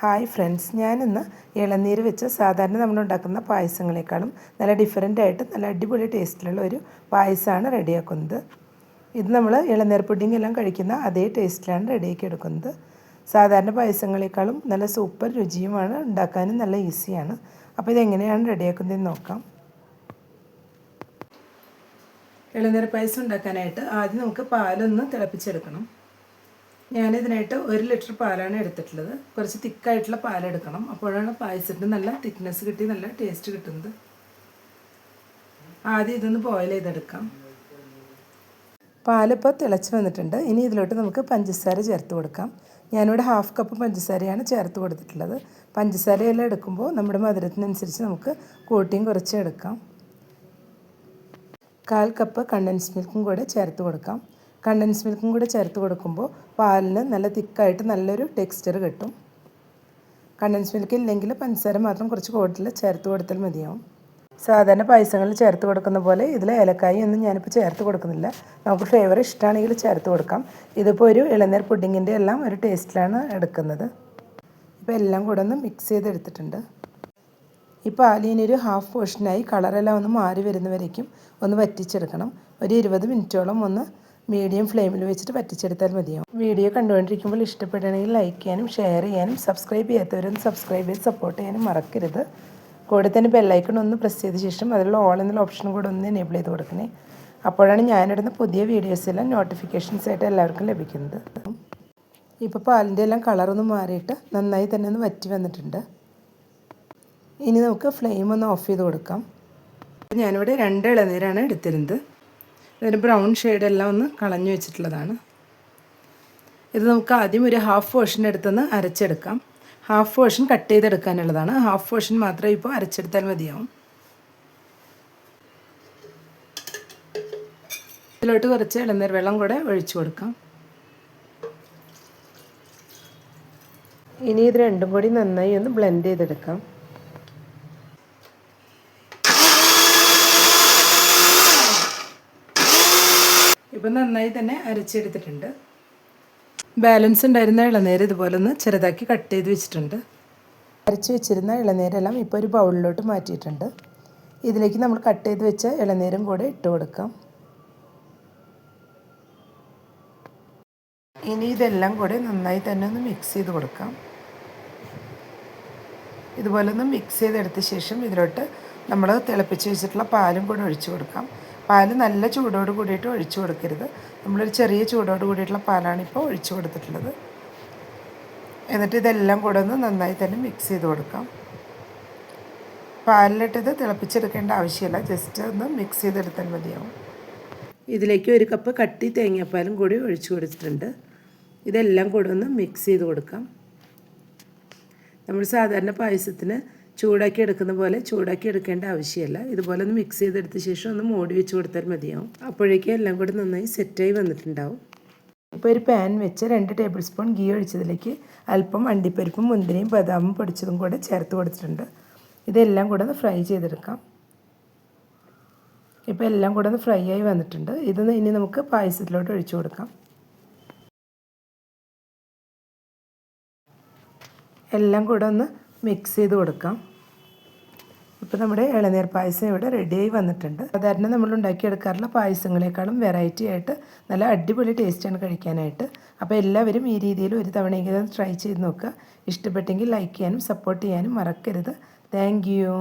Hi friends, ഞാനിന്ന് ഇളനീര് വെച്ച് സാധാരണ നമ്മളുണ്ടാക്കുന്ന പായസങ്ങളെക്കാളും നല്ല ഡിഫറൻ്റായിട്ട് നല്ല അടിപൊളി ടേസ്റ്റിലുള്ള ഒരു പായസമാണ് റെഡിയാക്കുന്നത്. ഇത് നമ്മൾ ഇളനീർ പുഡിംഗ് എല്ലാം കഴിക്കുന്ന അതേ ടേസ്റ്റിലാണ് റെഡിയാക്കി എടുക്കുന്നത്. സാധാരണ പായസങ്ങളെക്കാളും നല്ല സൂപ്പർ രുചിയുമാണ്, ഉണ്ടാക്കാനും നല്ല ഈസിയാണ്. അപ്പോൾ ഇതെങ്ങനെയാണ് റെഡിയാക്കുന്നതെന്ന് നോക്കാം. ഇളനീർ പായസം ഉണ്ടാക്കാനായിട്ട് ആദ്യം നമുക്ക് പാലൊന്ന് തിളപ്പിച്ചെടുക്കണം. ഞാനിതിനായിട്ട് 1 ലിറ്റർ പാലാണ് എടുത്തിട്ടുള്ളത്. കുറച്ച് തിക്കായിട്ടുള്ള പാലെടുക്കണം, അപ്പോഴാണ് പായസത്തിന് നല്ല തിക്നെസ് കിട്ടി നല്ല ടേസ്റ്റ് കിട്ടുന്നത്. ആദ്യം ഇതൊന്ന് ബോയിൽ ചെയ്തെടുക്കാം. പാലിപ്പോൾ തിളച്ച് വന്നിട്ടുണ്ട്. ഇനി ഇതിലോട്ട് നമുക്ക് പഞ്ചസാര ചേർത്ത് കൊടുക്കാം. ഞാനിവിടെ 1/2 കപ്പ് പഞ്ചസാരയാണ് ചേർത്ത് കൊടുത്തിട്ടുള്ളത്. പഞ്ചസാരയെല്ലാം എടുക്കുമ്പോൾ നമ്മുടെ മധുരത്തിനനുസരിച്ച് നമുക്ക് കൂട്ടിയും കുറച്ച് എടുക്കാം. 1/4 കപ്പ് കണ്ടൻസ് മിൽക്കും കൂടെ ചേർത്ത് കൊടുക്കാം. കണ്ടൻസ് മിൽക്കും കൂടെ ചേർത്ത് കൊടുക്കുമ്പോൾ പാലിന് നല്ല തിക്കായിട്ട് നല്ലൊരു ടെക്സ്ചർ കിട്ടും. കണ്ടൻസ് മിൽക്ക് ഇല്ലെങ്കിൽ പഞ്ചസാര മാത്രം കുറച്ച് കൂടുതൽ ചേർത്ത് കൊടുത്താൽ മതിയാവും. സാധാരണ പായസങ്ങളിൽ ചേർത്ത് കൊടുക്കുന്ന പോലെ ഇതിൽ ഏലക്കായ ഒന്നും ഞാനിപ്പോൾ ചേർത്ത് കൊടുക്കുന്നില്ല. നമുക്ക് ഫ്ലേവർ ഇഷ്ടമാണെങ്കിൽ ചേർത്ത് കൊടുക്കാം. ഇതിപ്പോൾ ഒരു ഇളനീർ പുഡിങ്ങിൻ്റെ എല്ലാം ഒരു ടേസ്റ്റിലാണ് എടുക്കുന്നത്. ഇപ്പോൾ എല്ലാം കൂടെ ഒന്ന് മിക്സ് ചെയ്തെടുത്തിട്ടുണ്ട്. ഈ പാലിന് ഒരു 1/2 പോർഷനായി കളറെല്ലാം ഒന്ന് മാറി വരുന്നവരേക്കും ഒന്ന് വറ്റിച്ചെടുക്കണം. ഒരു 20 മിനിറ്റോളം ഒന്ന് മീഡിയം ഫ്ലെയിമിൽ വെച്ചിട്ട് വറ്റിച്ചെടുത്താൽ മതിയാവും. വീഡിയോ കണ്ടുകൊണ്ടിരിക്കുമ്പോൾ ഇഷ്ടപ്പെടുകയാണെങ്കിൽ ലൈക്ക് ചെയ്യാനും ഷെയർ ചെയ്യാനും സബ്സ്ക്രൈബ് ചെയ്യാത്തവരൊന്ന് സബ്സ്ക്രൈബ് ചെയ്ത് സപ്പോർട്ട് ചെയ്യാനും മറക്കരുത്. കൂടെ തന്നെ ബെല്ലൈക്കൺ ഒന്ന് പ്രസ് ചെയ്ത ശേഷം അതിലുള്ള ഓൾ എന്നുള്ള ഓപ്ഷനും കൂടെ ഒന്ന് എനേബിൾ ചെയ്ത് കൊടുക്കണേ. അപ്പോഴാണ് ഞാനിടുന്ന പുതിയ വീഡിയോസ് എല്ലാം നോട്ടിഫിക്കേഷൻസ് ആയിട്ട് എല്ലാവർക്കും ലഭിക്കുന്നത്. ഇപ്പോൾ പാലിൻ്റെ എല്ലാം കളറൊന്ന് മാറിയിട്ട് നന്നായി തന്നെ ഒന്ന് വറ്റി വന്നിട്ടുണ്ട്. ഇനി നമുക്ക് ഫ്ലെയിം ഒന്ന് ഓഫ് ചെയ്ത് കൊടുക്കാം. ഞാനിവിടെ 2 ഇളനീരാണ് എടുത്തിരുന്നത്. ഇതിന് ബ്രൗൺ ഷെയ്ഡെല്ലാം ഒന്ന് കളഞ്ഞു വെച്ചിട്ടുള്ളതാണ്. ഇത് നമുക്ക് ആദ്യം ഒരു 1/2 പോർഷൻ എടുത്തൊന്ന് അരച്ചെടുക്കാം. 1/2 പോർഷൻ കട്ട് ചെയ്തെടുക്കാനുള്ളതാണ്. 1/2 പോർഷൻ മാത്രം ഇപ്പോൾ അരച്ചെടുത്താൽ മതിയാവും. ഇതിലോട്ട് കുറച്ച് ഇളനീർ വെള്ളം കൂടെ ഒഴിച്ചു കൊടുക്കാം. ഇനി ഇത് രണ്ടും കൂടി നന്നായി ഒന്ന് ബ്ലെൻഡ് ചെയ്തെടുക്കാം. ഇപ്പം നന്നായി തന്നെ അരച്ചെടുത്തിട്ടുണ്ട്. ബാലൻസ് ഉണ്ടായിരുന്ന ഇളനീര് ഇതുപോലെ ഒന്ന് ചെറുതാക്കി കട്ട് ചെയ്ത് വെച്ചിട്ടുണ്ട്. അരച്ച് വെച്ചിരുന്ന ഇളനീരെല്ലാം ഇപ്പോൾ ഒരു ബൗളിലോട്ട് മാറ്റിയിട്ടുണ്ട്. ഇതിലേക്ക് നമ്മൾ കട്ട് ചെയ്ത് വെച്ച ഇളനീരും കൂടെ ഇട്ട് കൊടുക്കാം. ഇനി ഇതെല്ലാം കൂടെ നന്നായി തന്നെ ഒന്ന് മിക്സ് ചെയ്ത് കൊടുക്കാം. ഇതുപോലെ ഒന്ന് മിക്സ് ചെയ്തെടുത്ത ശേഷം ഇതിലോട്ട് നമ്മൾ തിളപ്പിച്ച് വെച്ചിട്ടുള്ള പാലും കൂടെ ഒഴിച്ചു കൊടുക്കാം. പാല് നല്ല ചൂടോട് കൂടിയിട്ട് ഒഴിച്ചു കൊടുക്കരുത്. നമ്മളൊരു ചെറിയ ചൂടോട് കൂടിയിട്ടുള്ള പാലാണ് ഇപ്പോൾ ഒഴിച്ചു കൊടുത്തിട്ടുള്ളത്. എന്നിട്ട് ഇതെല്ലാം കൂടെ ഒന്ന് നന്നായി തന്നെ മിക്സ് ചെയ്ത് കൊടുക്കാം. പാലിലിട്ടത് തിളപ്പിച്ചെടുക്കേണ്ട ആവശ്യമില്ല, ജസ്റ്റ് ഒന്ന് മിക്സ് ചെയ്തെടുത്താൽ മതിയാവും. ഇതിലേക്ക് 1 കപ്പ് കട്ടി തേങ്ങാപ്പാലും കൂടി ഒഴിച്ചു കൊടുത്തിട്ടുണ്ട്. ഇതെല്ലാം കൂടെ ഒന്ന് മിക്സ് ചെയ്ത് കൊടുക്കാം. നമ്മൾ സാധാരണ പായസത്തിന് ചൂടാക്കി എടുക്കുന്ന പോലെ ചൂടാക്കി എടുക്കേണ്ട ആവശ്യമില്ല. ഇതുപോലെ ഒന്ന് മിക്സ് ചെയ്തെടുത്ത ശേഷം ഒന്ന് മൂടി വെച്ച് കൊടുത്താൽ മതിയാവും. അപ്പോഴേക്കും എല്ലാം കൂടി നന്നായി സെറ്റായി വന്നിട്ടുണ്ടാവും. ഇപ്പോൾ ഒരു പാൻ വെച്ച് 2 ടേബിൾ സ്പൂൺ ഗീ ഒഴിച്ചതിലേക്ക് അല്പം അണ്ടിപ്പരിപ്പും മുന്തിരിയും ബദാമും പൊടിച്ചതും കൂടെ ചേർത്ത് കൊടുത്തിട്ടുണ്ട്. ഇതെല്ലാം കൂടെ ഒന്ന് ഫ്രൈ ചെയ്തെടുക്കാം. ഇപ്പോൾ എല്ലാം കൂടെ ഒന്ന് ഫ്രൈ ആയി വന്നിട്ടുണ്ട്. ഇതൊന്ന് ഇനി നമുക്ക് പായസത്തിലോട്ട് ഒഴിച്ചു കൊടുക്കാം. എല്ലാം കൂടെ ഒന്ന് മിക്സ് ചെയ്ത് കൊടുക്കാം. ഇപ്പോൾ നമ്മുടെ ഇളനീർ പായസം ഇവിടെ റെഡിയായി വന്നിട്ടുണ്ട്. സാധാരണ നമ്മൾ ഉണ്ടാക്കിയെടുക്കാറുള്ള പായസങ്ങളെക്കാളും വെറൈറ്റി ആയിട്ട് നല്ല അടിപൊളി ടേസ്റ്റാണ് കഴിക്കാനായിട്ട്. അപ്പോൾ എല്ലാവരും ഈ രീതിയിൽ ഒരു തവണയെങ്കിലും ട്രൈ ചെയ്ത് നോക്കുക. ഇഷ്ടപ്പെട്ടെങ്കിൽ ലൈക്ക് ചെയ്യാനും സപ്പോർട്ട് ചെയ്യാനും മറക്കരുത്. Thank you.